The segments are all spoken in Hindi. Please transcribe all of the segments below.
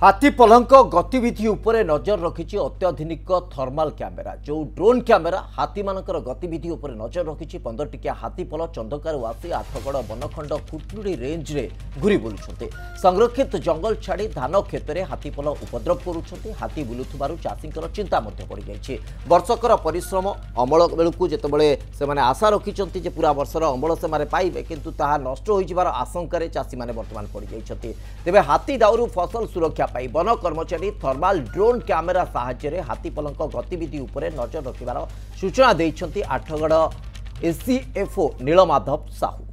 हाथी पलंक गतिविधि उपरे नजर रखिछि अत्याधुनिक थर्माल कैमेरा। जो ड्रोन कैमेरा हाथी मानकर गतिविधि उपरे नजर रखिछि। 15 टिकिया हाथी पल चंदकार आसी आठगड़ बनखंड खुटुड़ी रेंज रे घुरी बुलुछन्ते। संरक्षित जंगल छाड़ी धान खेत में हाथी पल उपद्रव करुछन्ते। हाथी बुलुथुबारु चाषींकर चिंता मध्य पड़ जाइछि। वर्षकर परिश्रम अमल बेलकु जेतेबेले सेमाने आशा रखिछन्ते जे पूरा वर्षर अमल सेमाने पाइबे, किंतु ताहा नष्ट होई जिबार आशंका चाषी माने वर्तमान पड़ जाइछन्ते। तेबे हाथी दाउरु फसल सुरक्षा वन कर्मचारी थर्माल ड्रोन कैमेरा साहाय्य हाथी पलंक गतिविधि उपरे नजर रखिबार सूचना देइछन्ति आठगड़ एसीएफओ नीलमाधव साहू।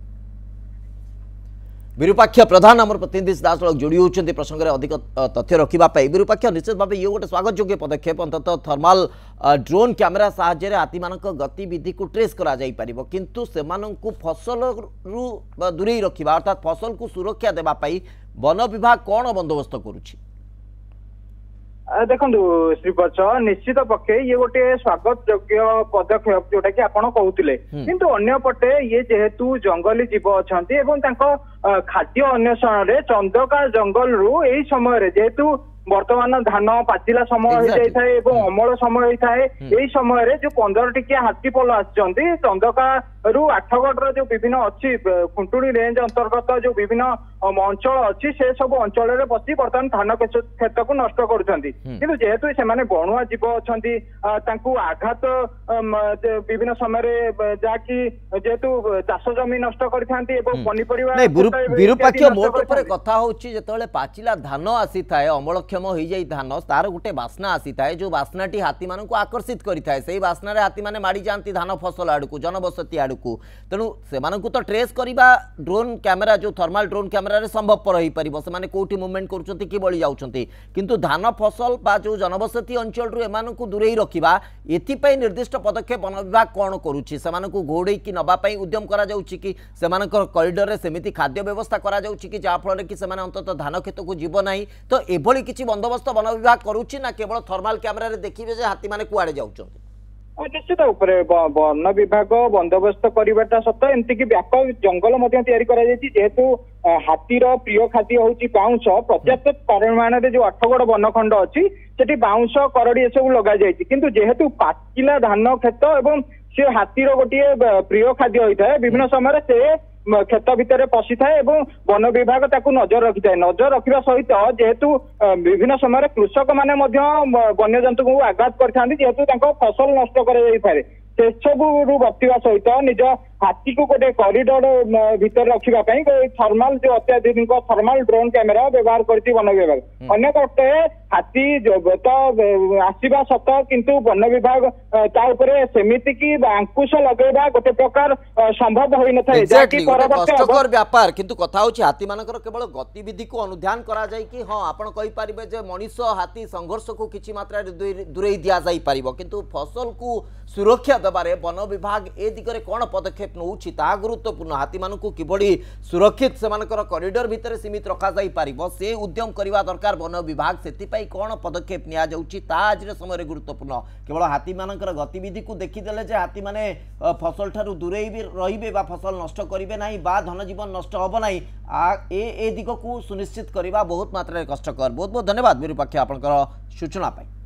विरूपाक्ष प्रधान आम प्रतिनिधि दास जोड़ी होती प्रसंग में अधिक तथ्य रखापी। विरूपाक्ष निश्चित भाव ये गोटे स्वागत योग्य पदक्षेप। अंततः थर्माल ड्रोन कैमेरा साहाय्य हाथी मान गतिविधि को ट्रेस करा जाई परिबो, किंतु सेमानंकु फसल रु दूरे रखिबा अर्थात फसल को सुरक्षा देबा पई वन विभाग कौन बंदोबस्त करुछि? देखो श्रीपच निश्चित पक्षे ये गोटे स्वागत योग्य पदक्षेप जोटा कि आपण कहूतिले, किंतु अन्य पटे ये जेहेतु जंगली जीव अछंती एवं तांको खाद्य अन्वेषण रे चंदका जंगल रु एई समय रे जेहेतु वर्तमान धान पाचिला समय हो जाए एवं अमल समय होता है। यही समय रे जो 15 टिकिया हाथी पल आछंती चंदका रु आठगढ़ जो विभिन्न अच्छी खुंटुड़ी रेंज अंतर्गत जो विभिन्न अंचल अच्छी से सब अंचल में बसी बर्तमान धान क्षेत्र को नष्ट करुछंती। किंतु जेहेतु से बणुआ जीव अछंती तांकु आघात विभिन्न समय जाकि जेहेतु चाष जमी नष्ट करथांती एवं पनिपरिबा विरूपाक्ष मोट ऊपर कथा होची जेतेबेले पाचिला धान आसी थाए अमलक्षम हो जाई धान तार गोटे बास्ना आसी थाए। जो बास्नाटी हाथी मान को आकर्षित करि थाए। सेही बास्ना रे हाथी माने माडी जानती धान फसल आडकू जनबसती आडकू। तेणु सेमानकु तो ट्रेस करिबा ड्रोन कैमेरा जो थर्माल ड्रोन कैमेरा रे संभवपर होई परिबो। सेमाने कोठी मूवमेंट करूछंती कि बळी जाउछंती, किंतु धान फसल बा जो जनबसती अंचल रु एमानकु दूरेई रखिबा एथि पई निर्दिष्ट पदक्षेप वन विभाग कोन करूछि? सेमानकु घोड़ेई कि नबा पई उद्यम करा जाउछि कि सेमानकर कॉरिडोर रे सेमिति खाद्य व्यवस्था करा जाउछि कि जा फल कि सेमाने अंतत धान खेत को जीव नाही? तो एभली किछि बंदोबस्त वन विभाग करूछि ना केवल थर्माल कैमेरा रे देखिबे जे हाथी माने कुआडे जाउछंती? निश्चित वन विभाग बंदोबस्त करवाटा सत एमती कि व्यापक जंगल जेहेतु हाथीर प्रिय खाद्य हूँ बाउंश पर्याप्त परिमाण में जो आठगड़ बनखंड अच्छी से बाउंश करड़ी ए सब लग जाए। किंतु जेहेतु पाचिला धान खेत एवं से हाथीर गोटे प्रिय खाद्य होता है विभिन्न समय से क्षेत्र भितर पशि थाए वन विभाग ताकू नजर रखि थाए। नजर रखा सहित जेहेतु विभिन्न समय कृषक माने वन्य जंतु को आघात करथांती जेहेतु तांको फसल नष्ट कर से सबू बचा सहित निज हाथी को गोटे कॉरिडोर भितर रखापी थर्माल जो अत्याधुनिक थर्माल ड्रोन कैमेरा व्यवहार करती वन विभाग। अन्य पटे हाथी तो आसवा सत किंतु वन विभाग सेमिति की अंकुश लगेगा गोटे प्रकार संभव हो न थाए कष्टकर व्यापार। किंतु कथा होची हाथी मानकर केवल गतिविधि को अनुध्यान करा जाय कि हां आपण कहि परिबे जे मनुष्य हाथी संघर्ष को किछि मात्रा दूरे दिया जाई परिबो, किंतु फसल को सुरक्षा दबारे वन विभाग ए दिगरे कोन पदक्षेप नउछि ता गुरुत्वपूर्ण। हाथी मानकु किबडी सुरक्षित सेमानकर कॉरिडोर भितर सीमित रखा जाई परिबो से उद्यम करबा दरकार वन विभाग। सेति कौन पदक्षेप निया जाउछि ता आज समय गुरुत्वपूर्ण। केवल हाथी मानकर गतिविधि को देखीदेले जे हाथी माने फसल ठारू दूरे भी रहिबे बा फसल नष्ट करिवे नाही बा धन जीवन नष्ट होबो नाही ए दिग को सुनिश्चित करबा बहुत मात्रा कष्टकर। बहुत बहुत धन्यवाद विरूपाक्ष आपनकर सूचना पाई।